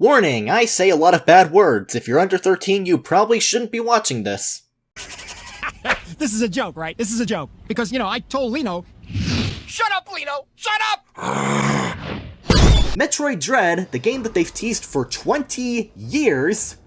Warning, I say a lot of bad words. If you're under 13, you probably shouldn't be watching this. This is a joke, right? This is a joke. Because, I told Lino... Shut up, Lino! Shut up! Metroid Dread, the game that they've teased for 20 years...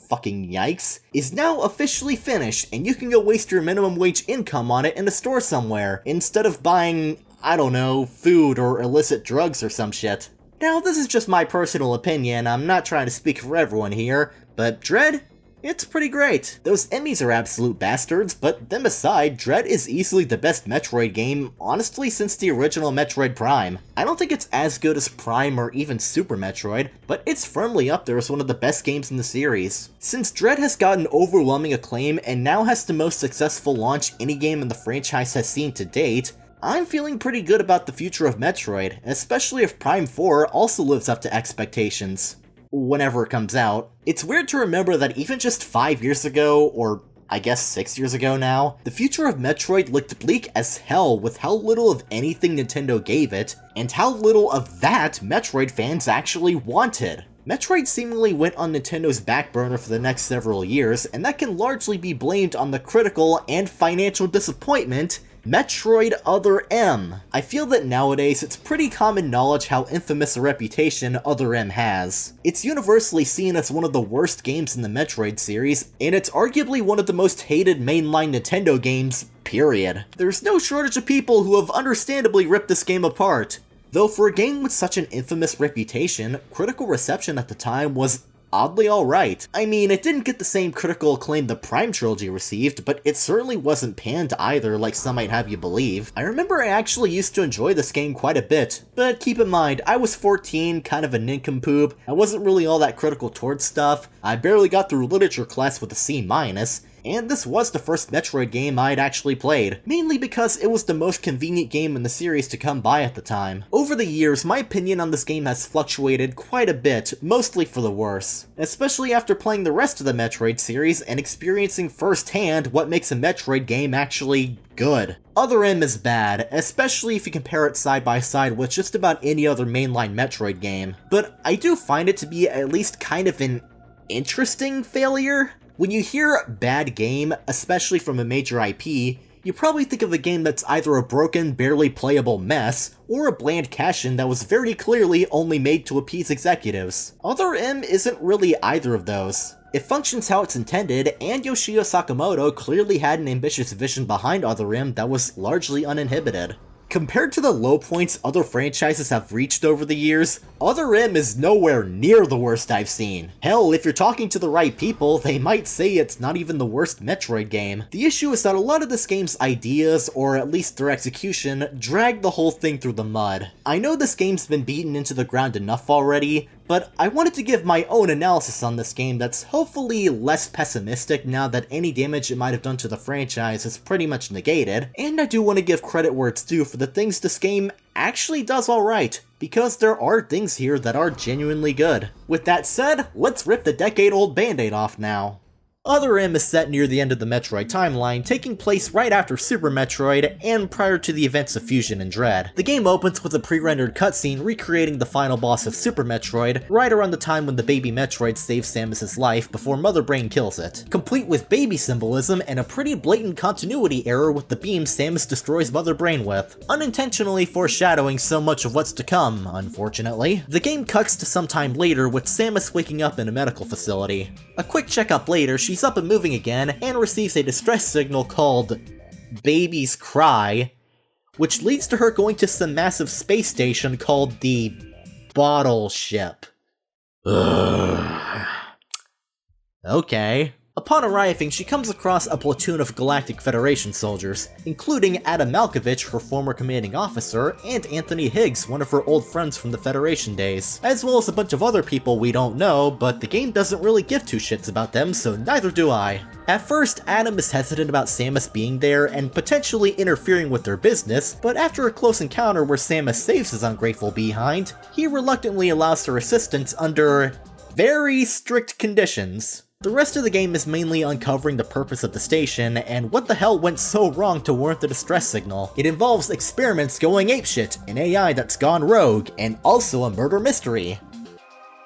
fucking yikes, is now officially finished, and you can go waste your minimum wage income on it in a store somewhere, instead of buying, I don't know, food or illicit drugs or some shit. Now, this is just my personal opinion, I'm not trying to speak for everyone here, but Dread? It's pretty great. Those Emmys are absolute bastards, but them aside, Dread is easily the best Metroid game, honestly, since the original Metroid Prime. I don't think it's as good as Prime or even Super Metroid, but it's firmly up there as one of the best games in the series. Since Dread has gotten overwhelming acclaim and now has the most successful launch any game in the franchise has seen to date, I'm feeling pretty good about the future of Metroid, especially if Prime 4 also lives up to expectations. Whenever it comes out. It's weird to remember that even just 5 years ago, or I guess 6 years ago now, the future of Metroid looked bleak as hell with how little of anything Nintendo gave it, and how little of that Metroid fans actually wanted. Metroid seemingly went on Nintendo's back burner for the next several years, and that can largely be blamed on the critical and financial disappointment Metroid Other M. I feel that nowadays it's pretty common knowledge how infamous a reputation Other M has. It's universally seen as one of the worst games in the Metroid series, and it's arguably one of the most hated mainline Nintendo games, period. There's no shortage of people who have understandably ripped this game apart. Though for a game with such an infamous reputation, critical reception at the time was oddly alright. I mean, it didn't get the same critical acclaim the Prime trilogy received, but it certainly wasn't panned either, like some might have you believe. I remember I actually used to enjoy this game quite a bit, but keep in mind, I was 14, kind of a nincompoop, I wasn't really all that critical towards stuff, I barely got through literature class with a C-, and this was the first Metroid game I'd actually played, mainly because it was the most convenient game in the series to come by at the time. Over the years, my opinion on this game has fluctuated quite a bit, mostly for the worse. Especially after playing the rest of the Metroid series and experiencing firsthand what makes a Metroid game actually good. Other M is bad, especially if you compare it side by side with just about any other mainline Metroid game, but I do find it to be at least kind of an interesting failure. When you hear bad game, especially from a major IP, you probably think of a game that's either a broken, barely playable mess, or a bland cash-in that was very clearly only made to appease executives. Other M isn't really either of those. It functions how it's intended, and Yoshio Sakamoto clearly had an ambitious vision behind Other M that was largely uninhibited. Compared to the low points other franchises have reached over the years, Other M is nowhere near the worst I've seen. Hell, if you're talking to the right people, they might say it's not even the worst Metroid game. The issue is that a lot of this game's ideas, or at least their execution, drag the whole thing through the mud. I know this game's been beaten into the ground enough already, but I wanted to give my own analysis on this game that's hopefully less pessimistic now that any damage it might have done to the franchise is pretty much negated, and I do want to give credit where it's due for the things this game actually does alright, because there are things here that are genuinely good. With that said, let's rip the decade-old band-aid off now. Other M is set near the end of the Metroid timeline, taking place right after Super Metroid and prior to the events of Fusion and Dread. The game opens with a pre-rendered cutscene recreating the final boss of Super Metroid, right around the time when the baby Metroid saves Samus's life before Mother Brain kills it, complete with baby symbolism and a pretty blatant continuity error with the beam Samus destroys Mother Brain with, unintentionally foreshadowing so much of what's to come, unfortunately. The game cuts to some time later with Samus waking up in a medical facility. A quick checkup later, she's up and moving again, and receives a distress signal called Baby's Cry, which leads to her going to some massive space station called the Bottle Ship. Ugh. Okay. Upon arriving, she comes across a platoon of Galactic Federation soldiers, including Adam Malkovich, her former commanding officer, and Anthony Higgs, one of her old friends from the Federation days, as well as a bunch of other people we don't know, but the game doesn't really give two shits about them, so neither do I. At first, Adam is hesitant about Samus being there and potentially interfering with their business, but after a close encounter where Samus saves his ungrateful behind, he reluctantly allows her assistance under very strict conditions. The rest of the game is mainly uncovering the purpose of the station and what the hell went so wrong to warrant the distress signal. It involves experiments going apeshit, an AI that's gone rogue, and also a murder mystery.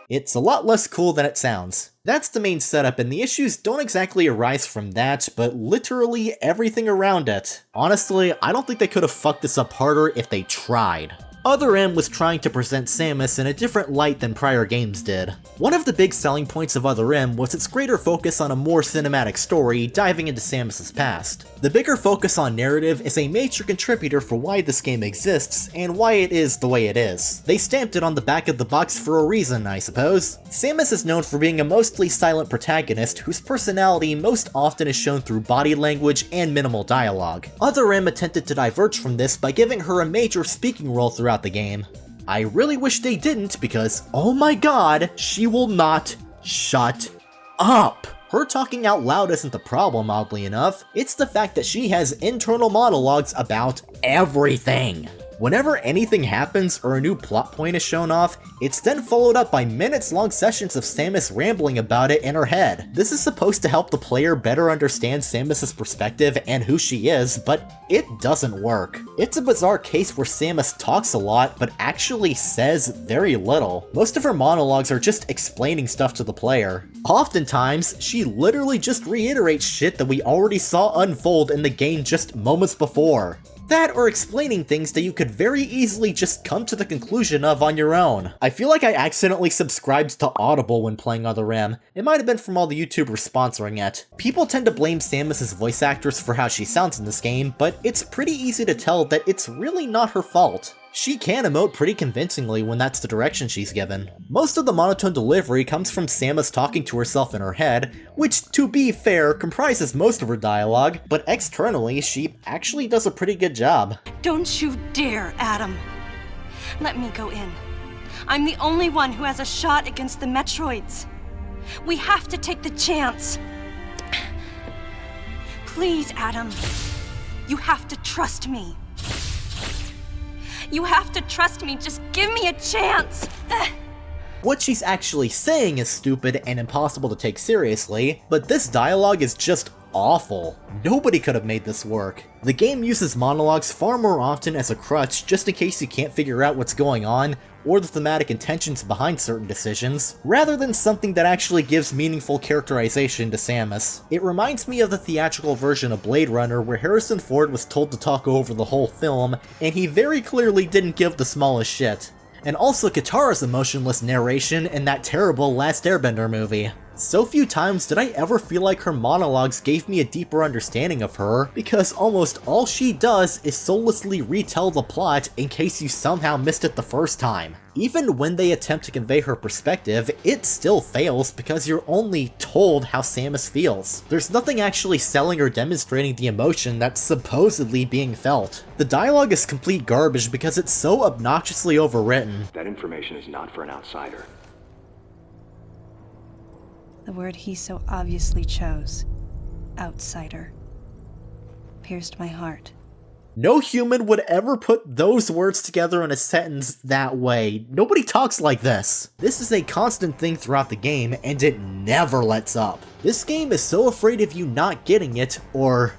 It's a lot less cool than it sounds. That's the main setup, and the issues don't exactly arise from that, but literally everything around it. Honestly, I don't think they could have fucked this up harder if they tried. Other M was trying to present Samus in a different light than prior games did. One of the big selling points of Other M was its greater focus on a more cinematic story, diving into Samus's past. The bigger focus on narrative is a major contributor for why this game exists, and why it is the way it is. They stamped it on the back of the box for a reason, I suppose. Samus is known for being a mostly silent protagonist whose personality most often is shown through body language and minimal dialogue. Other M attempted to diverge from this by giving her a major speaking role throughout the game. I really wish they didn't because, oh my god, she will not shut up! Her talking out loud isn't the problem, oddly enough. It's the fact that she has internal monologues about everything. Whenever anything happens or a new plot point is shown off, it's then followed up by minutes-long sessions of Samus rambling about it in her head. This is supposed to help the player better understand Samus's perspective and who she is, but it doesn't work. It's a bizarre case where Samus talks a lot, but actually says very little. Most of her monologues are just explaining stuff to the player. Oftentimes, she literally just reiterates shit that we already saw unfold in the game just moments before. That or explaining things that you could very easily just come to the conclusion of on your own. I feel like I accidentally subscribed to Audible when playing Other M. It might have been from all the YouTubers sponsoring it. People tend to blame Samus's voice actress for how she sounds in this game, but it's pretty easy to tell that it's really not her fault. She can emote pretty convincingly when that's the direction she's given. Most of the monotone delivery comes from Samus talking to herself in her head, which, to be fair, comprises most of her dialogue, but externally, she actually does a pretty good job. Don't you dare, Adam. Let me go in. I'm the only one who has a shot against the Metroids. We have to take the chance. Please, Adam. You have to trust me. You have to trust me, just give me a chance! What she's actually saying is stupid and impossible to take seriously, but this dialogue is just awful. Nobody could have made this work. The game uses monologues far more often as a crutch just in case you can't figure out what's going on, or the thematic intentions behind certain decisions, rather than something that actually gives meaningful characterization to Samus. It reminds me of the theatrical version of Blade Runner where Harrison Ford was told to talk over the whole film, and he very clearly didn't give the smallest shit. And also Katara's emotionless narration in that terrible Last Airbender movie. So few times did I ever feel like her monologues gave me a deeper understanding of her, because almost all she does is soullessly retell the plot in case you somehow missed it the first time. Even when they attempt to convey her perspective, it still fails because you're only told how Samus feels. There's nothing actually selling or demonstrating the emotion that's supposedly being felt. The dialogue is complete garbage because it's so obnoxiously overwritten. That information is not for an outsider. The word he so obviously chose, outsider, pierced my heart. No human would ever put those words together in a sentence that way. Nobody talks like this. This is a constant thing throughout the game, and it never lets up. This game is so afraid of you not getting it, or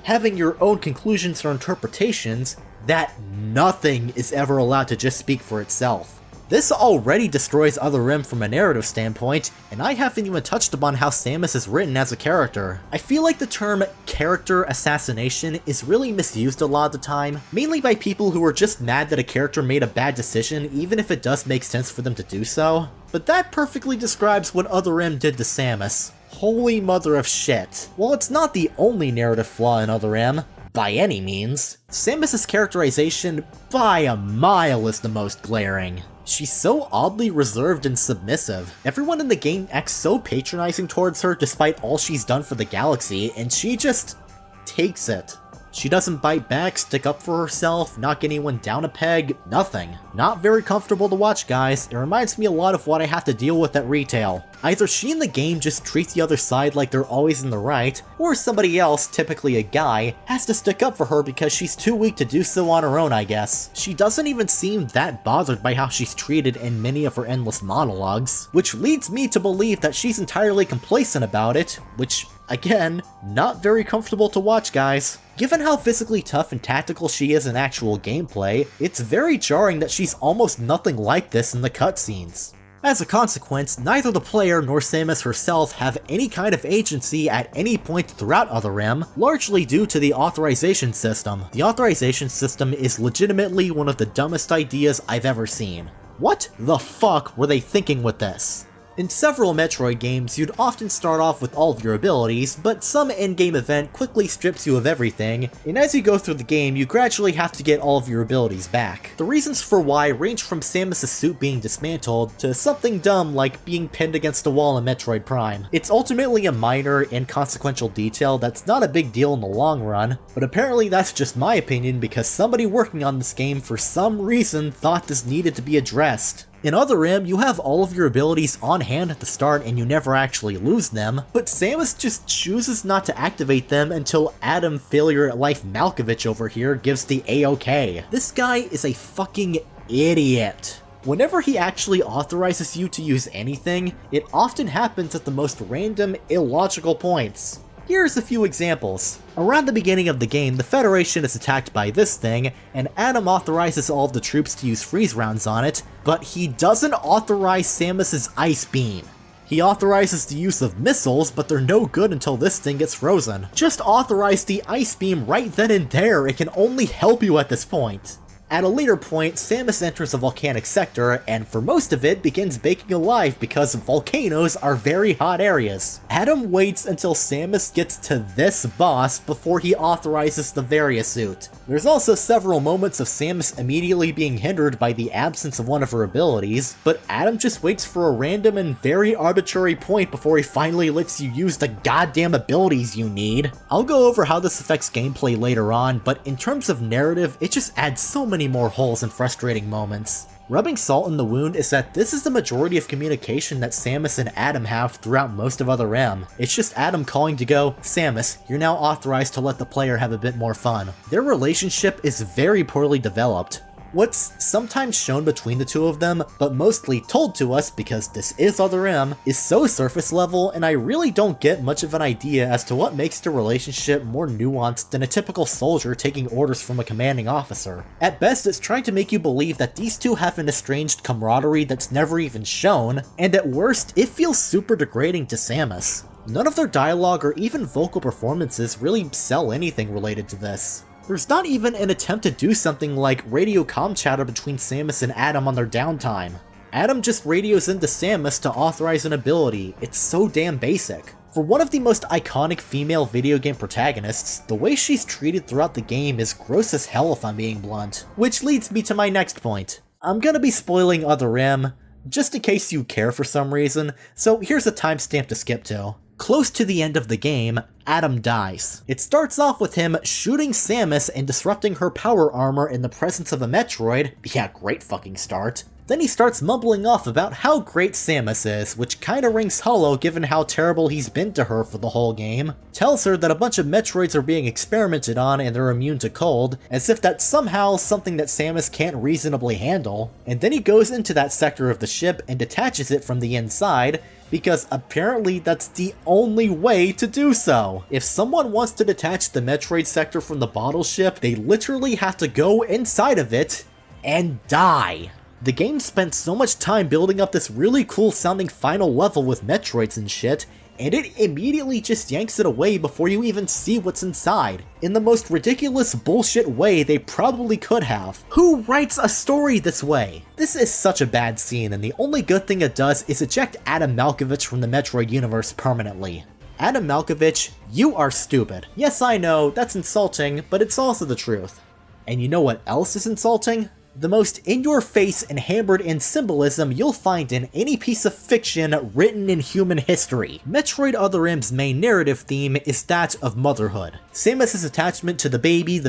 having your own conclusions or interpretations, that nothing is ever allowed to just speak for itself. This already destroys Other M from a narrative standpoint, and I haven't even touched upon how Samus is written as a character. I feel like the term character assassination is really misused a lot of the time, mainly by people who are just mad that a character made a bad decision even if it does make sense for them to do so. But that perfectly describes what Other M did to Samus. Holy mother of shit. While it's not the only narrative flaw in Other M, by any means, Samus's characterization by a mile is the most glaring. She's so oddly reserved and submissive. Everyone in the game acts so patronizing towards her despite all she's done for the galaxy, and she just takes it. She doesn't bite back, stick up for herself, knock anyone down a peg, nothing. Not very comfortable to watch, guys. It reminds me a lot of what I have to deal with at retail. Either she and the game just treat the other side like they're always in the right, or somebody else, typically a guy, has to stick up for her because she's too weak to do so on her own, I guess. She doesn't even seem that bothered by how she's treated in many of her endless monologues, which leads me to believe that she's entirely complacent about it, which, again, not very comfortable to watch, guys. Given how physically tough and tactical she is in actual gameplay, it's very jarring that she's almost nothing like this in the cutscenes. As a consequence, neither the player nor Samus herself have any kind of agency at any point throughout Other M, largely due to the authorization system. The authorization system is legitimately one of the dumbest ideas I've ever seen. What the fuck were they thinking with this? In several Metroid games, you'd often start off with all of your abilities, but some endgame event quickly strips you of everything, and as you go through the game, you gradually have to get all of your abilities back. The reasons for why range from Samus' suit being dismantled to something dumb like being pinned against a wall in Metroid Prime. It's ultimately a minor, inconsequential detail that's not a big deal in the long run, but apparently that's just my opinion because somebody working on this game for some reason thought this needed to be addressed. In Other M, you have all of your abilities on hand at the start and you never actually lose them, but Samus just chooses not to activate them until Adam Failure at Life Malkovich over here gives the A-OK. This guy is a fucking idiot. Whenever he actually authorizes you to use anything, it often happens at the most random, illogical points. Here's a few examples. Around the beginning of the game, the Federation is attacked by this thing, and Adam authorizes all of the troops to use freeze rounds on it, but he doesn't authorize Samus's Ice Beam. He authorizes the use of missiles, but they're no good until this thing gets frozen. Just authorize the Ice Beam right then and there, it can only help you at this point. At a later point, Samus enters a volcanic sector, and for most of it begins baking alive because volcanoes are very hot areas. Adam waits until Samus gets to this boss before he authorizes the Varia suit. There's also several moments of Samus immediately being hindered by the absence of one of her abilities, but Adam just waits for a random and very arbitrary point before he finally lets you use the goddamn abilities you need. I'll go over how this affects gameplay later on, but in terms of narrative, it just adds so many more holes and frustrating moments. Rubbing salt in the wound is that this is the majority of communication that Samus and Adam have throughout most of Other M. It's just Adam calling to go, Samus, you're now authorized to let the player have a bit more fun. Their relationship is very poorly developed. What's sometimes shown between the two of them, but mostly told to us because this is Other M, is so surface level, and I really don't get much of an idea as to what makes the relationship more nuanced than a typical soldier taking orders from a commanding officer. At best, it's trying to make you believe that these two have an estranged camaraderie that's never even shown, and at worst, it feels super degrading to Samus. None of their dialogue or even vocal performances really sell anything related to this. There's not even an attempt to do something like radio comm chatter between Samus and Adam on their downtime. Adam just radios into Samus to authorize an ability. It's so damn basic. For one of the most iconic female video game protagonists, the way she's treated throughout the game is gross as hell if I'm being blunt. Which leads me to my next point. I'm gonna be spoiling Other M, just in case you care for some reason, so here's a timestamp to skip to. Close to the end of the game, Adam dies. It starts off with him shooting Samus and disrupting her power armor in the presence of a Metroid. Yeah, great fucking start. Then he starts mumbling off about how great Samus is, which kinda rings hollow given how terrible he's been to her for the whole game. Tells her that a bunch of Metroids are being experimented on and they're immune to cold, as if that's somehow something that Samus can't reasonably handle. And then he goes into that sector of the ship and detaches it from the inside, because apparently that's the only way to do so. If someone wants to detach the Metroid sector from the bottle ship, they literally have to go inside of it and die. The game spent so much time building up this really cool sounding final level with Metroids and shit, and it immediately just yanks it away before you even see what's inside, in the most ridiculous bullshit way they probably could have. Who writes a story this way? This is such a bad scene, and the only good thing it does is eject Adam Malkovich from the Metroid universe permanently. Adam Malkovich, you are stupid. Yes, I know, that's insulting, but it's also the truth. And you know what else is insulting? The most in-your-face and hammered-in symbolism you'll find in any piece of fiction written in human history. Metroid Other M's main narrative theme is that of motherhood. Samus' attachment to the baby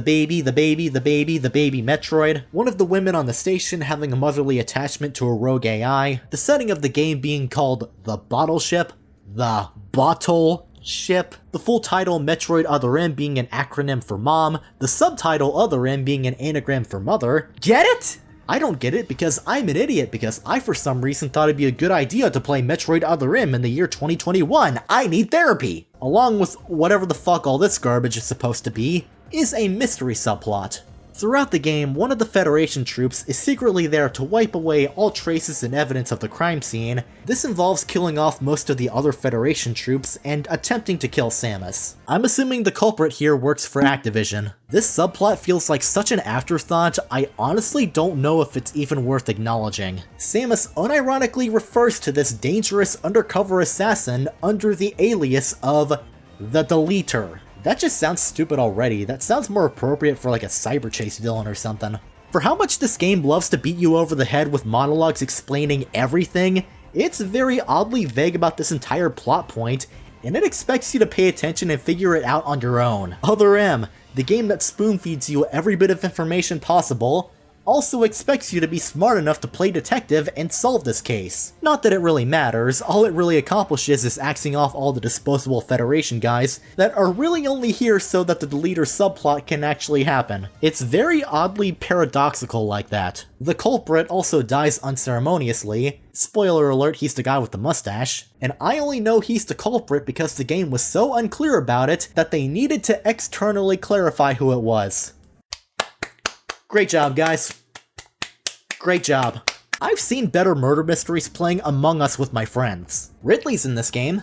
Metroid, one of the women on the station having a motherly attachment to a rogue AI, the setting of the game being called the Bottle Ship, the Bottle Ship, the full title Metroid Other M being an acronym for mom, the subtitle Other M being an anagram for mother. Get it? I don't get it because I'm an idiot because I for some reason thought it'd be a good idea to play Metroid Other M in the year 2021. I need therapy! Along with whatever the fuck all this garbage is supposed to be, is a mystery subplot. Throughout the game, one of the Federation troops is secretly there to wipe away all traces and evidence of the crime scene. This involves killing off most of the other Federation troops and attempting to kill Samus. I'm assuming the culprit here works for Activision. This subplot feels like such an afterthought, I honestly don't know if it's even worth acknowledging. Samus unironically refers to this dangerous undercover assassin under the alias of the Deleter. That just sounds stupid already. That sounds more appropriate for like a cyber chase villain or something. For how much this game loves to beat you over the head with monologues explaining everything, it's very oddly vague about this entire plot point, and it expects you to pay attention and figure it out on your own. Other M, the game that spoon-feeds you every bit of information possible, also expects you to be smart enough to play detective and solve this case. Not that it really matters, all it really accomplishes is axing off all the disposable Federation guys that are really only here so that the Deleter subplot can actually happen. It's very oddly paradoxical like that. The culprit also dies unceremoniously. Spoiler alert, he's the guy with the mustache. And I only know he's the culprit because the game was so unclear about it that they needed to externally clarify who it was. Great job, guys. Great job. I've seen better murder mysteries playing Among Us with my friends. Ridley's in this game.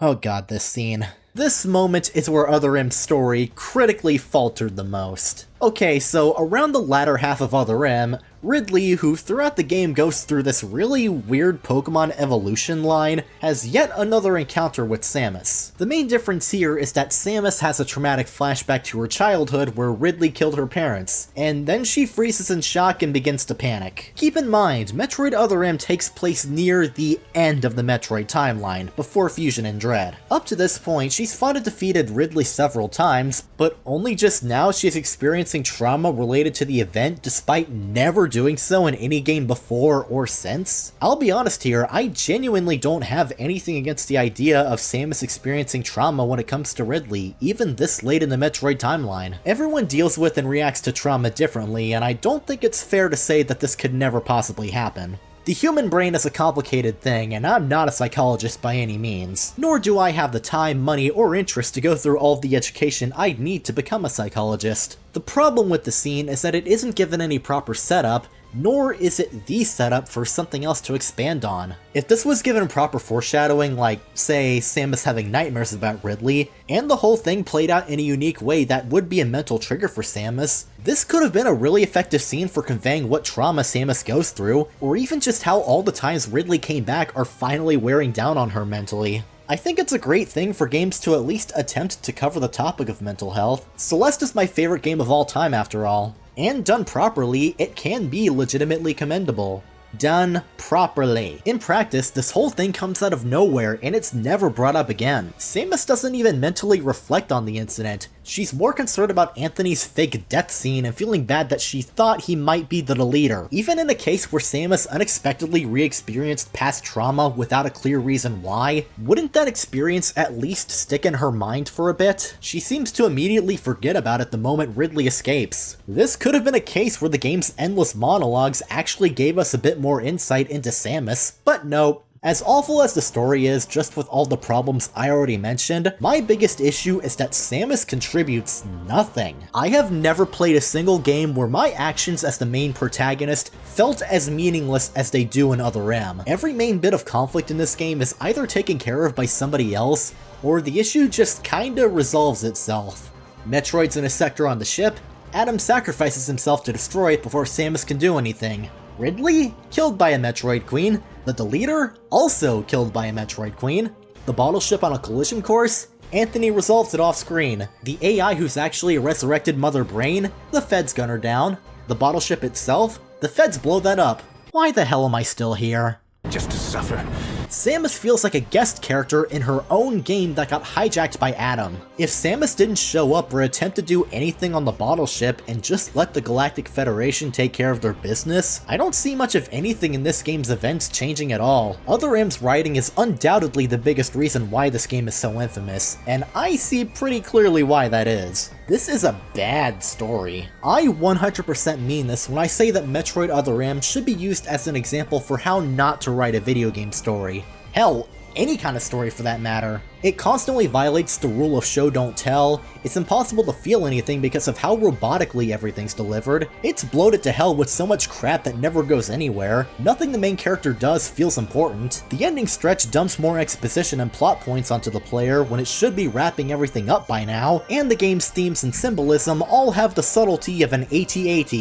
Oh god, this scene. This moment is where Other M's story critically faltered the most. Okay, so around the latter half of Other M, Ridley, who throughout the game goes through this really weird Pokemon evolution line, has yet another encounter with Samus. The main difference here is that Samus has a traumatic flashback to her childhood where Ridley killed her parents, and then she freezes in shock and begins to panic. Keep in mind, Metroid Other M takes place near the end of the Metroid timeline, before Fusion and Dread. Up to this point, she's fought and defeated Ridley several times, but only just now she's experiencing trauma related to the event despite never doing so in any game before or since. I'll be honest here, I genuinely don't have anything against the idea of Samus experiencing trauma when it comes to Ridley, even this late in the Metroid timeline. Everyone deals with and reacts to trauma differently, and I don't think it's fair to say that this could never possibly happen. The human brain is a complicated thing, and I'm not a psychologist by any means, nor do I have the time, money, or interest to go through all of the education I'd need to become a psychologist. The problem with the scene is that it isn't given any proper setup, nor is it the setup for something else to expand on. If this was given proper foreshadowing, like, say, Samus having nightmares about Ridley, and the whole thing played out in a unique way that would be a mental trigger for Samus, this could have been a really effective scene for conveying what trauma Samus goes through, or even just how all the times Ridley came back are finally wearing down on her mentally. I think it's a great thing for games to at least attempt to cover the topic of mental health. Celeste is my favorite game of all time after all. And done properly, it can be legitimately commendable. Done properly. In practice, this whole thing comes out of nowhere and it's never brought up again. Samus doesn't even mentally reflect on the incident. She's more concerned about Anthony's fake death scene and feeling bad that she thought he might be the Deleter. Even in a case where Samus unexpectedly re-experienced past trauma without a clear reason why, wouldn't that experience at least stick in her mind for a bit? She seems to immediately forget about it the moment Ridley escapes. This could have been a case where the game's endless monologues actually gave us a bit more insight into Samus, but nope. As awful as the story is, just with all the problems I already mentioned, my biggest issue is that Samus contributes nothing. I have never played a single game where my actions as the main protagonist felt as meaningless as they do in Other M. Every main bit of conflict in this game is either taken care of by somebody else, or the issue just kinda resolves itself. Metroid's in a sector on the ship, Adam sacrifices himself to destroy it before Samus can do anything. Ridley? Killed by a Metroid Queen. The Deleter? Also killed by a Metroid Queen. The bottle ship on a collision course? Anthony resolves it off screen. The AI who's actually a resurrected Mother Brain? The feds gun her down. The bottle ship itself? The feds blow that up. Why the hell am I still here? Just to suffer. Samus feels like a guest character in her own game that got hijacked by Adam. If Samus didn't show up or attempt to do anything on the bottle ship and just let the Galactic Federation take care of their business, I don't see much of anything in this game's events changing at all. Other M's writing is undoubtedly the biggest reason why this game is so infamous, and I see pretty clearly why that is. This is a bad story. I 100% mean this when I say that Metroid Other M should be used as an example for how not to write a video game story. Hell, any kind of story for that matter. It constantly violates the rule of show don't tell, it's impossible to feel anything because of how robotically everything's delivered, it's bloated to hell with so much crap that never goes anywhere, nothing the main character does feels important, the ending stretch dumps more exposition and plot points onto the player when it should be wrapping everything up by now, and the game's themes and symbolism all have the subtlety of an AT-AT.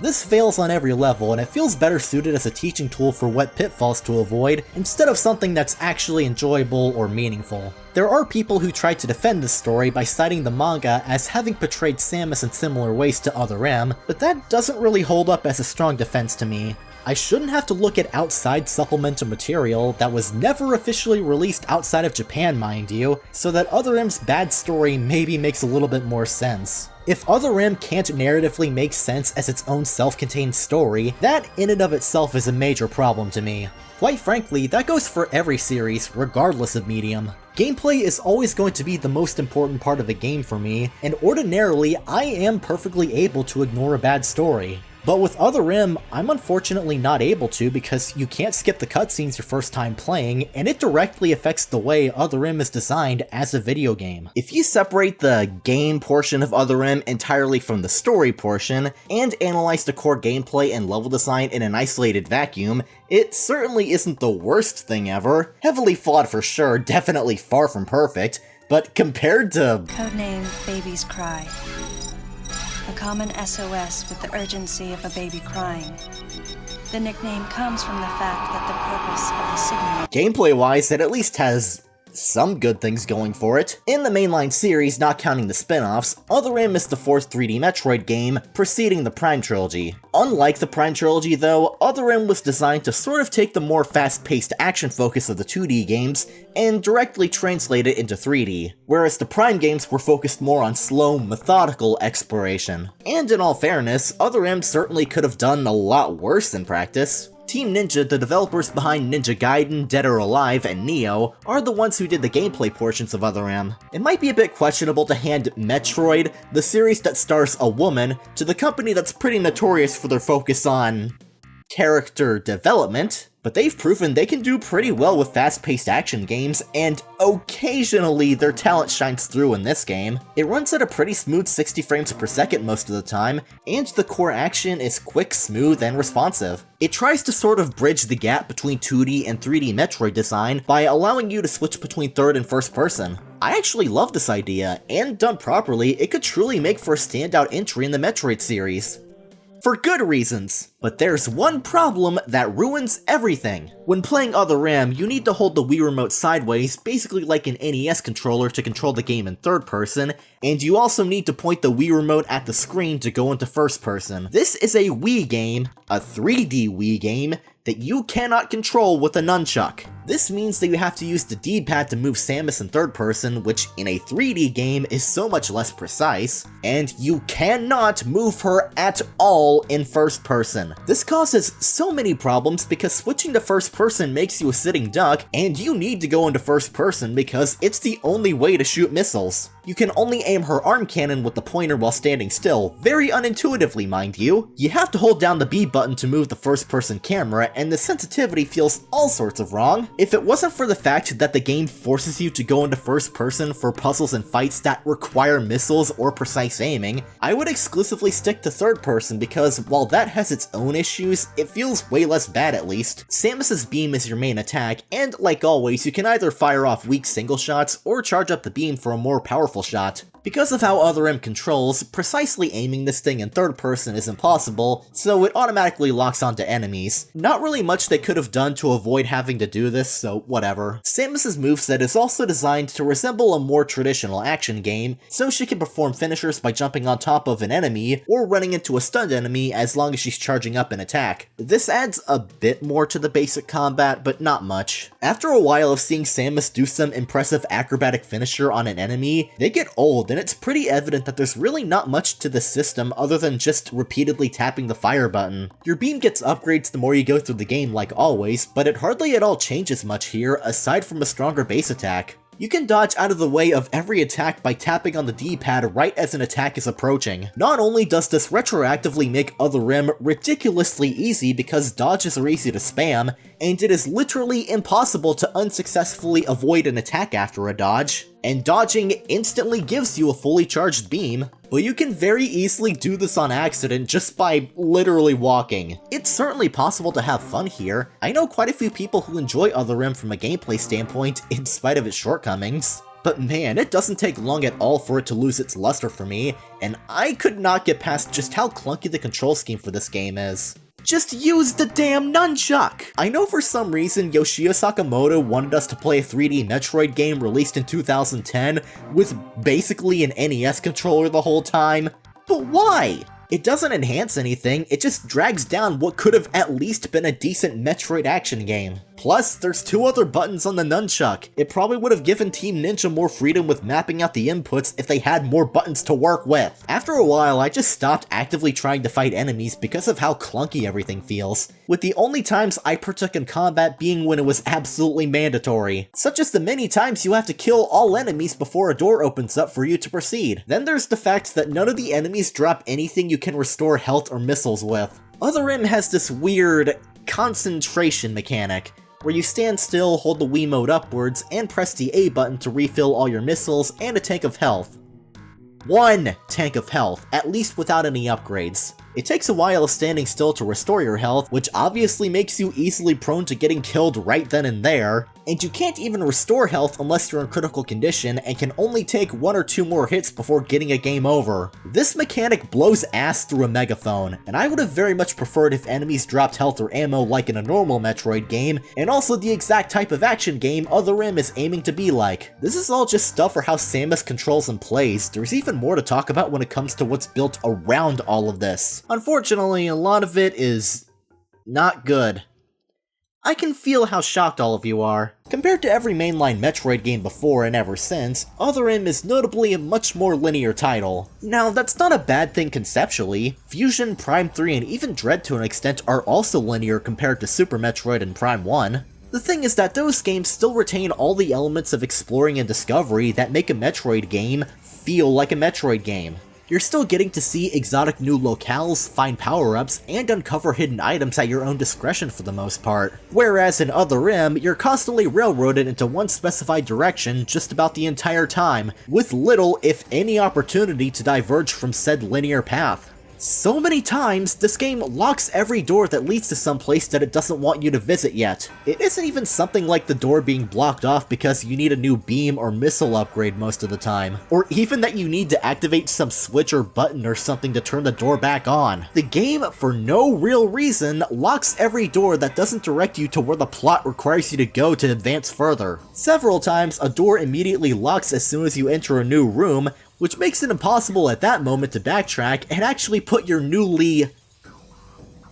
This fails on every level, and it feels better suited as a teaching tool for what pitfalls to avoid, instead of something that's actually enjoyable or meaningful. There are people who try to defend this story by citing the manga as having portrayed Samus in similar ways to Other M, but that doesn't really hold up as a strong defense to me. I shouldn't have to look at outside supplemental material that was never officially released outside of Japan, mind you, so that Other M's bad story maybe makes a little bit more sense. If Other M can't narratively make sense as its own self-contained story, that in and of itself is a major problem to me. Quite frankly, that goes for every series, regardless of medium. Gameplay is always going to be the most important part of a game for me, and ordinarily I am perfectly able to ignore a bad story. But with Other M, I'm unfortunately not able to because you can't skip the cutscenes your first time playing, and it directly affects the way Other M is designed as a video game. If you separate the game portion of Other M entirely from the story portion, and analyze the core gameplay and level design in an isolated vacuum, it certainly isn't the worst thing ever. Heavily flawed for sure, definitely far from perfect, but compared to... Codename Baby's Cry. A common SOS with the urgency of a baby crying. The nickname comes from the fact that the purpose of the signal... Gameplay-wise, it at least has some good things going for it. In the mainline series, not counting the spin-offs, Other M is the fourth 3D Metroid game, preceding the Prime Trilogy. Unlike the Prime Trilogy though, Other M was designed to sort of take the more fast-paced action focus of the 2D games and directly translate it into 3D, whereas the Prime games were focused more on slow, methodical exploration. And in all fairness, Other M certainly could have done a lot worse in practice. Team Ninja, the developers behind Ninja Gaiden, Dead or Alive, and Neo, are the ones who did the gameplay portions of Other M. It might be a bit questionable to hand Metroid, the series that stars a woman, to the company that's pretty notorious for their focus on character development, but they've proven they can do pretty well with fast-paced action games, and occasionally their talent shines through in this game. It runs at a pretty smooth 60 frames per second most of the time, and the core action is quick, smooth, and responsive. It tries to sort of bridge the gap between 2D and 3D Metroid design by allowing you to switch between third and first person. I actually love this idea, and done properly, it could truly make for a standout entry in the Metroid series. For good reasons. But there's one problem that ruins everything. When playing Other M, you need to hold the Wii Remote sideways, basically like an NES controller to control the game in third person, and you also need to point the Wii Remote at the screen to go into first person. This is a Wii game, a 3D Wii game, that you cannot control with a nunchuck. This means that you have to use the D-pad to move Samus in third person, which in a 3D game is so much less precise, and you cannot move her at all in first person. This causes so many problems because switching to first person makes you a sitting duck, and you need to go into first person because it's the only way to shoot missiles. You can only aim her arm cannon with the pointer while standing still, very unintuitively mind you. You have to hold down the B button to move the first person camera, and the sensitivity feels all sorts of wrong. If it wasn't for the fact that the game forces you to go into first person for puzzles and fights that require missiles or precise aiming, I would exclusively stick to third person because while that has its own issues, it feels way less bad at least. Samus's beam is your main attack, and like always, you can either fire off weak single shots or charge up the beam for a more powerful shot. Because of how Other M controls, precisely aiming this thing in third person is impossible, so it automatically locks onto enemies. Not really much they could have done to avoid having to do this, so whatever. Samus's moveset is also designed to resemble a more traditional action game, so she can perform finishers by jumping on top of an enemy, or running into a stunned enemy as long as she's charging up an attack. This adds a bit more to the basic combat, but not much. After a while of seeing Samus do some impressive acrobatic finisher on an enemy, they get old, and it's pretty evident that there's really not much to the system other than just repeatedly tapping the fire button. Your beam gets upgrades the more you go through the game like always, but it hardly at all changes much here aside from a stronger base attack. You can dodge out of the way of every attack by tapping on the D-pad right as an attack is approaching. Not only does this retroactively make Other Rim ridiculously easy because dodges are easy to spam, and it is literally impossible to unsuccessfully avoid an attack after a dodge, and dodging instantly gives you a fully charged beam, but you can very easily do this on accident just by literally walking. It's certainly possible to have fun here. I know quite a few people who enjoy Other Rim from a gameplay standpoint in spite of its shortcomings. But man, it doesn't take long at all for it to lose its luster for me, and I could not get past just how clunky the control scheme for this game is. Just use the damn nunchuck! I know for some reason Yoshio Sakamoto wanted us to play a 3D Metroid game released in 2010 with basically an NES controller the whole time, but why? It doesn't enhance anything, it just drags down what could have at least been a decent Metroid action game. Plus, there's 2 other buttons on the nunchuck. It probably would have given Team Ninja more freedom with mapping out the inputs if they had more buttons to work with. After a while, I just stopped actively trying to fight enemies because of how clunky everything feels, with the only times I partook in combat being when it was absolutely mandatory, such as the many times you have to kill all enemies before a door opens up for you to proceed. Then there's the fact that none of the enemies drop anything you can restore health or missiles with. Other Rim has this weird concentration mechanic, where you stand still, hold the Wiimote upwards, and press the A button to refill all your missiles and a tank of health. 1 tank of health, at least without any upgrades. It takes a while standing still to restore your health, which obviously makes you easily prone to getting killed right then and there, and you can't even restore health unless you're in critical condition and can only take 1 or 2 more hits before getting a game over. This mechanic blows ass through a megaphone, and I would have very much preferred if enemies dropped health or ammo like in a normal Metroid game, and also the exact type of action game Other Rim is aiming to be like. This is all just stuff for how Samus controls and plays. There's even more to talk about when it comes to what's built around all of this. Unfortunately, a lot of it is not good. I can feel how shocked all of you are. Compared to every mainline Metroid game before and ever since, Other Rim is notably a much more linear title. Now, that's not a bad thing conceptually. Fusion, Prime 3, and even Dread to an extent are also linear compared to Super Metroid and Prime 1. The thing is that those games still retain all the elements of exploring and discovery that make a Metroid game feel like a Metroid game. You're still getting to see exotic new locales, find power-ups, and uncover hidden items at your own discretion for the most part. Whereas in Other Rim, you're constantly railroaded into one specified direction just about the entire time, with little, if any, opportunity to diverge from said linear path. So many times, this game locks every door that leads to some place that it doesn't want you to visit yet. It isn't even something like the door being blocked off because you need a new beam or missile upgrade most of the time, or even that you need to activate some switch or button or something to turn the door back on. The game, for no real reason, locks every door that doesn't direct you to where the plot requires you to go to advance further. Several times, a door immediately locks as soon as you enter a new room, which makes it impossible at that moment to backtrack and actually put your newly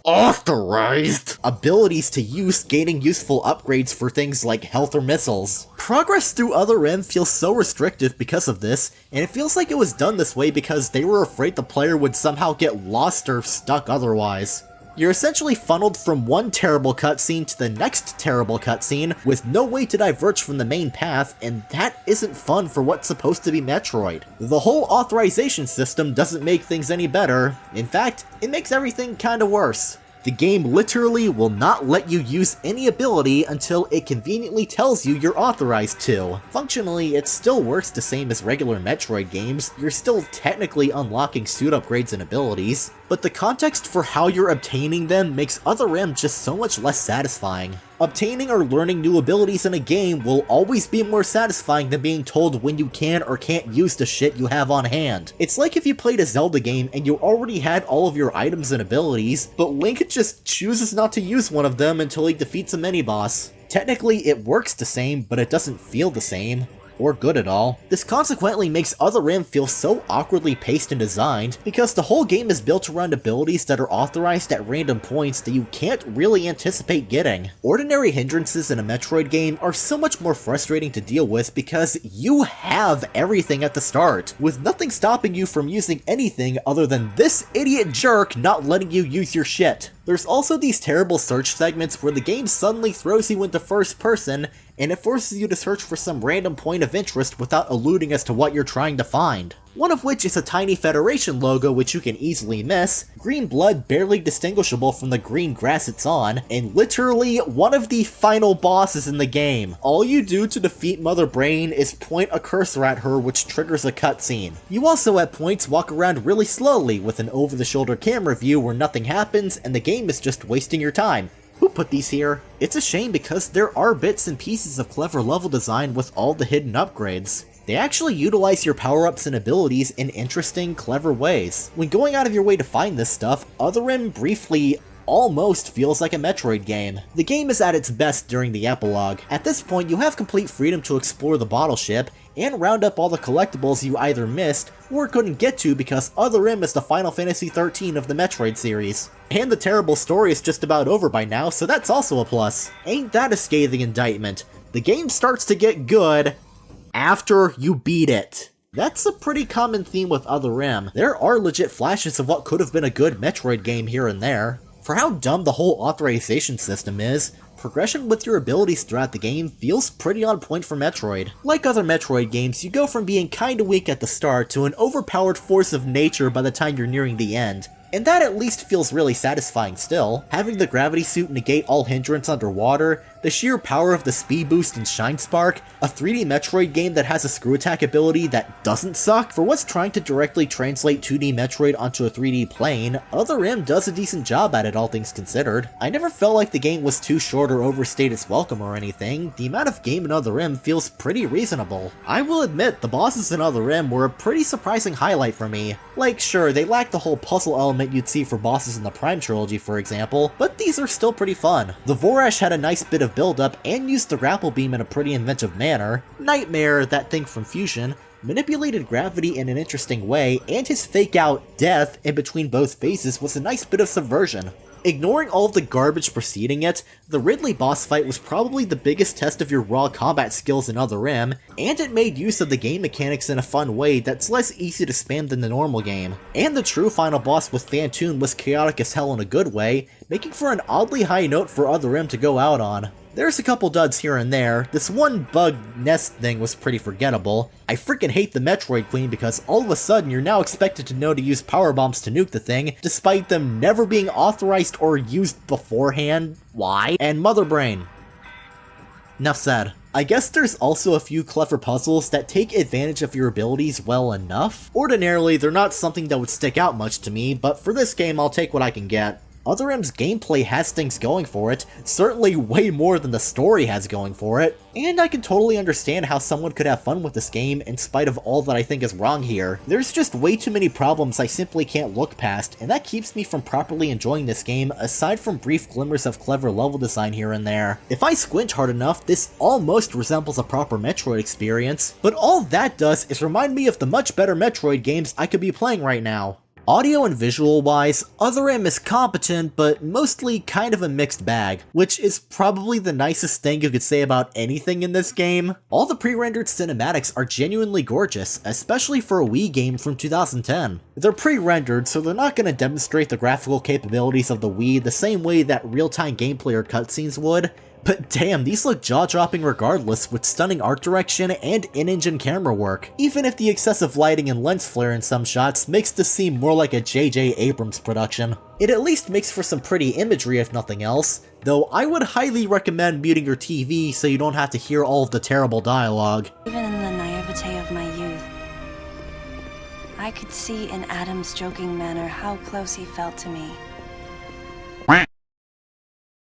authorized abilities to use, gaining useful upgrades for things like health or missiles. Progress through Other Rim feels so restrictive because of this, and it feels like it was done this way because they were afraid the player would somehow get lost or stuck otherwise. You're essentially funneled from one terrible cutscene to the next terrible cutscene with no way to diverge from the main path, and that isn't fun for what's supposed to be Metroid. The whole authorization system doesn't make things any better. In fact, it makes everything kinda worse. The game literally will not let you use any ability until it conveniently tells you you're authorized to. Functionally, it still works the same as regular Metroid games. You're still technically unlocking suit upgrades and abilities, but the context for how you're obtaining them makes Other Rim just so much less satisfying. Obtaining or learning new abilities in a game will always be more satisfying than being told when you can or can't use the shit you have on hand. It's like if you played a Zelda game and you already had all of your items and abilities, but Link just chooses not to use one of them until he defeats a mini-boss. Technically, it works the same, but it doesn't feel the same. Or good at all. This consequently makes Other Rim feel so awkwardly paced and designed, because the whole game is built around abilities that are authorized at random points that you can't really anticipate getting. Ordinary hindrances in a Metroid game are so much more frustrating to deal with because you have everything at the start, with nothing stopping you from using anything other than this idiot jerk not letting you use your shit. There's also these terrible search segments where the game suddenly throws you into first person, and it forces you to search for some random point of interest without alluding as to what you're trying to find. One of which is a tiny Federation logo which you can easily miss, green blood barely distinguishable from the green grass it's on, and literally one of the final bosses in the game. All you do to defeat Mother Brain is point a cursor at her, which triggers a cutscene. You also at points walk around really slowly with an over-the-shoulder camera view where nothing happens and the game is just wasting your time. Who put these here? It's a shame because there are bits and pieces of clever level design with all the hidden upgrades. They actually utilize your power-ups and abilities in interesting, clever ways. When going out of your way to find this stuff, Other M briefly almost feels like a Metroid game. The game is at its best during the epilogue. At this point, you have complete freedom to explore the bottle ship and round up all the collectibles you either missed or couldn't get to because Other M is the Final Fantasy XIII of the Metroid series. And the terrible story is just about over by now, so that's also a plus. Ain't that a scathing indictment? The game starts to get good after you beat it. That's a pretty common theme with Other M. There are legit flashes of what could have been a good Metroid game here and there. For how dumb the whole authorization system is, progression with your abilities throughout the game feels pretty on point for Metroid. Like other Metroid games, you go from being kinda weak at the start to an overpowered force of nature by the time you're nearing the end. And that at least feels really satisfying still. Having the gravity suit negate all hindrance underwater, the sheer power of the speed boost and shine spark, a 3D Metroid game that has a screw attack ability that doesn't suck. For what's trying to directly translate 2D Metroid onto a 3D plane, Other M does a decent job at it all things considered. I never felt like the game was too short or overstayed its welcome or anything. The amount of game in Other M feels pretty reasonable. I will admit, the bosses in Other M were a pretty surprising highlight for me. Like, sure, they lack the whole puzzle element you'd see for bosses in the Prime trilogy, for example, but these are still pretty fun. The Vorash had a nice bit of build-up and used the grapple beam in a pretty inventive manner. Nightmare, that thing from Fusion, manipulated gravity in an interesting way, and his fake-out death in between both phases was a nice bit of subversion. Ignoring all of the garbage preceding it, the Ridley boss fight was probably the biggest test of your raw combat skills in Other M, and it made use of the game mechanics in a fun way that's less easy to spam than the normal game. And the true final boss with Phantoon was chaotic as hell in a good way, making for an oddly high note for Other M to go out on. There's a couple duds here and there. This one bug nest thing was pretty forgettable. I freaking hate the Metroid Queen because all of a sudden you're now expected to know to use power bombs to nuke the thing, despite them never being authorized or used beforehand. Why? And Mother Brain. Enough said. I guess there's also a few clever puzzles that take advantage of your abilities well enough. Ordinarily, they're not something that would stick out much to me, but for this game I'll take what I can get. Other M's gameplay has things going for it, certainly way more than the story has going for it, and I can totally understand how someone could have fun with this game in spite of all that I think is wrong here. There's just way too many problems I simply can't look past, and that keeps me from properly enjoying this game aside from brief glimmers of clever level design here and there. If I squint hard enough, this almost resembles a proper Metroid experience, but all that does is remind me of the much better Metroid games I could be playing right now. Audio and visual wise, Other M is competent, but mostly kind of a mixed bag, which is probably the nicest thing you could say about anything in this game. All the pre-rendered cinematics are genuinely gorgeous, especially for a Wii game from 2010. They're pre-rendered, so they're not going to demonstrate the graphical capabilities of the Wii the same way that real-time gameplay or cutscenes would, but damn, these look jaw-dropping regardless with stunning art direction and in-engine camera work, even if the excessive lighting and lens flare in some shots makes this seem more like a J.J. Abrams production. It at least makes for some pretty imagery if nothing else, though I would highly recommend muting your TV so you don't have to hear all of the terrible dialogue. Even in the naivete of my youth, I could see in Adam's joking manner how close he felt to me.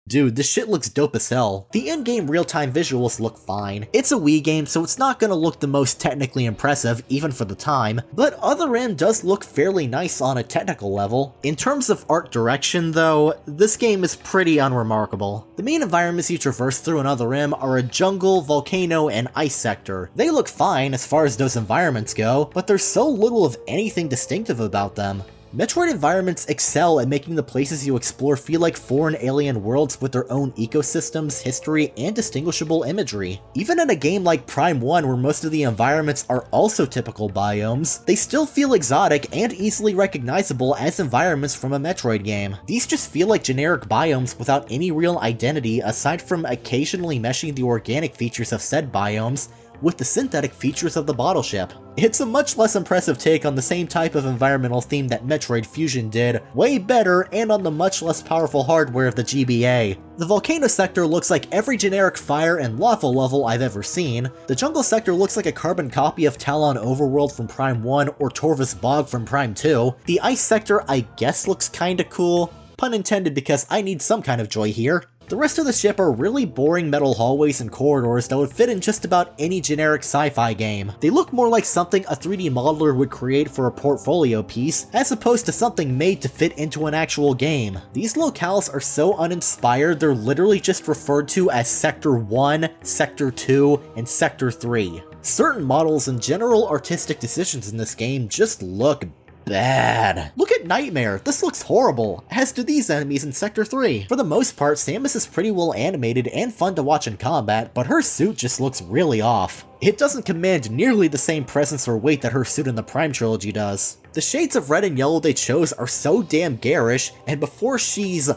Dude, this shit looks dope as hell. The in-game real-time visuals look fine. It's a Wii game, so it's not gonna look the most technically impressive, even for the time, but Other M does look fairly nice on a technical level. In terms of art direction, though, this game is pretty unremarkable. The main environments you traverse through in Other M are a jungle, volcano, and ice sector. They look fine as far as those environments go, but there's so little of anything distinctive about them. Metroid environments excel at making the places you explore feel like foreign alien worlds with their own ecosystems, history, and distinguishable imagery. Even in a game like Prime 1 where most of the environments are also typical biomes, they still feel exotic and easily recognizable as environments from a Metroid game. These just feel like generic biomes without any real identity aside from occasionally meshing the organic features of said biomes with the synthetic features of the bottle ship. It's a much less impressive take on the same type of environmental theme that Metroid Fusion did, way better and on the much less powerful hardware of the GBA. The volcano sector looks like every generic fire and lava level I've ever seen. The jungle sector looks like a carbon copy of Talon Overworld from Prime 1 or Torvus Bog from Prime 2. The ice sector I guess looks kinda cool. Pun intended because I need some kind of joy here. The rest of the ship are really boring metal hallways and corridors that would fit in just about any generic sci-fi game. They look more like something a 3D modeler would create for a portfolio piece, as opposed to something made to fit into an actual game. These locales are so uninspired they're literally just referred to as Sector 1, Sector 2, and Sector 3. Certain models and general artistic decisions in this game just look bad. Look at Nightmare, this looks horrible, as do these enemies in Sector 3. For the most part, Samus is pretty well animated and fun to watch in combat, but her suit just looks really off. It doesn't command nearly the same presence or weight that her suit in the Prime trilogy does. The shades of red and yellow they chose are so damn garish, and before she's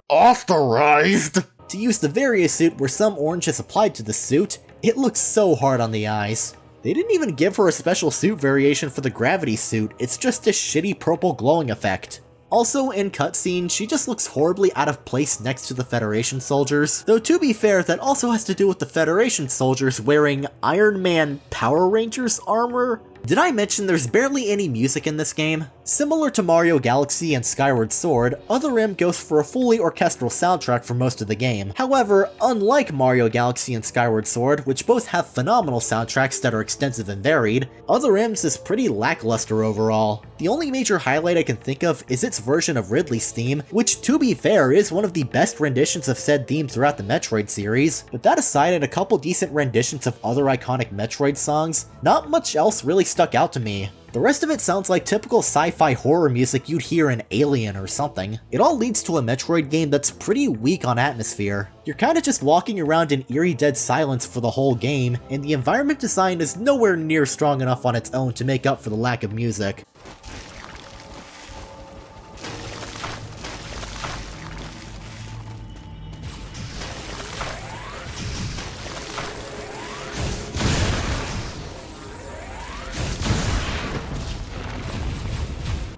authorized to use the various suit where some orange is applied to the suit, it looks so hard on the eyes. They didn't even give her a special suit variation for the gravity suit, it's just a shitty purple glowing effect. Also, in cutscenes, she just looks horribly out of place next to the Federation soldiers, though to be fair, that also has to do with the Federation soldiers wearing Iron Man Power Rangers armor. Did I mention there's barely any music in this game? Similar to Mario Galaxy and Skyward Sword, Other M goes for a fully orchestral soundtrack for most of the game. However, unlike Mario Galaxy and Skyward Sword, which both have phenomenal soundtracks that are extensive and varied, Other M's is pretty lackluster overall. The only major highlight I can think of is its version of Ridley's theme, which to be fair is one of the best renditions of said theme throughout the Metroid series, but that aside and a couple decent renditions of other iconic Metroid songs, not much else really stuck out to me. The rest of it sounds like typical sci-fi horror music you'd hear in Alien or something. It all leads to a Metroid game that's pretty weak on atmosphere. You're kinda just walking around in eerie dead silence for the whole game, and the environment design is nowhere near strong enough on its own to make up for the lack of music.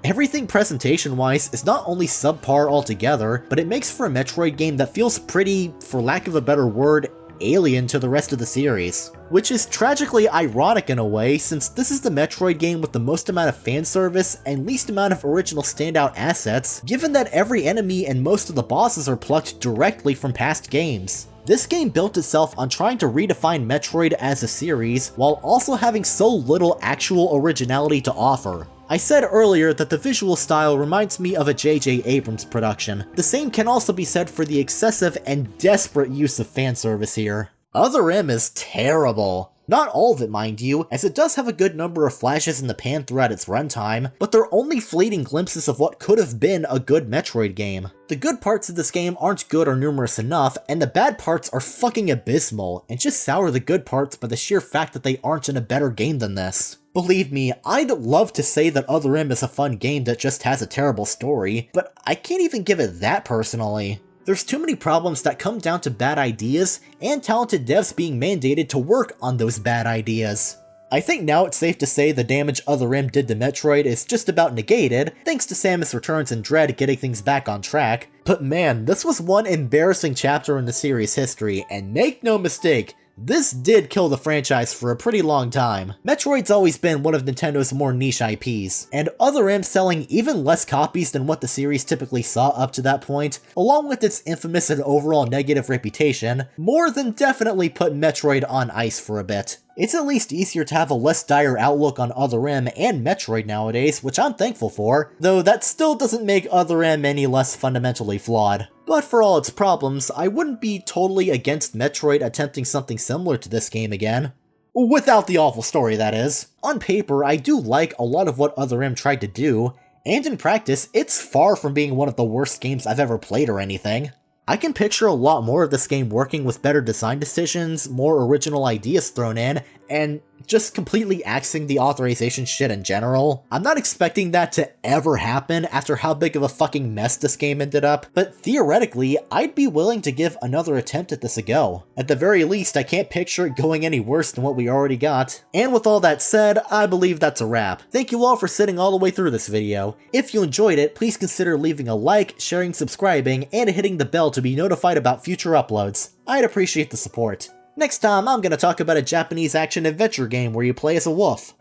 Everything presentation-wise is not only subpar altogether, but it makes for a Metroid game that feels pretty, for lack of a better word, alien to the rest of the series. Which is tragically ironic in a way, since this is the Metroid game with the most amount of fan service and least amount of original standout assets, given that every enemy and most of the bosses are plucked directly from past games. This game built itself on trying to redefine Metroid as a series, while also having so little actual originality to offer. I said earlier that the visual style reminds me of a J.J. Abrams production. The same can also be said for the excessive and desperate use of fan service here. Other M is terrible. Not all of it, mind you, as it does have a good number of flashes in the pan throughout its runtime, but they're only fleeting glimpses of what could have been a good Metroid game. The good parts of this game aren't good or numerous enough, and the bad parts are fucking abysmal, and just sour the good parts by the sheer fact that they aren't in a better game than this. Believe me, I'd love to say that Other M is a fun game that just has a terrible story, but I can't even give it that personally. There's too many problems that come down to bad ideas, and talented devs being mandated to work on those bad ideas. I think now it's safe to say the damage Other M did to Metroid is just about negated, thanks to Samus Returns and Dread getting things back on track. But man, this was one embarrassing chapter in the series' history, and make no mistake, this did kill the franchise for a pretty long time. Metroid's always been one of Nintendo's more niche IPs, and Other M selling even less copies than what the series typically saw up to that point, along with its infamous and overall negative reputation, more than definitely put Metroid on ice for a bit. It's at least easier to have a less dire outlook on Other M and Metroid nowadays, which I'm thankful for, though that still doesn't make Other M any less fundamentally flawed. But for all its problems, I wouldn't be totally against Metroid attempting something similar to this game again. Without the awful story, that is. On paper, I do like a lot of what Other M tried to do, and in practice, it's far from being one of the worst games I've ever played or anything. I can picture a lot more of this game working with better design decisions, more original ideas thrown in, and just completely axing the authorization shit in general. I'm not expecting that to ever happen after how big of a fucking mess this game ended up, but theoretically, I'd be willing to give another attempt at this a go. At the very least, I can't picture it going any worse than what we already got. And with all that said, I believe that's a wrap. Thank you all for sitting all the way through this video. If you enjoyed it, please consider leaving a like, sharing, subscribing, and hitting the bell to be notified about future uploads. I'd appreciate the support. Next time, I'm gonna talk about a Japanese action-adventure game where you play as a wolf.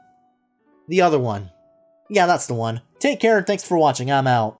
The other one. Yeah, that's the one. Take care and thanks for watching, I'm out.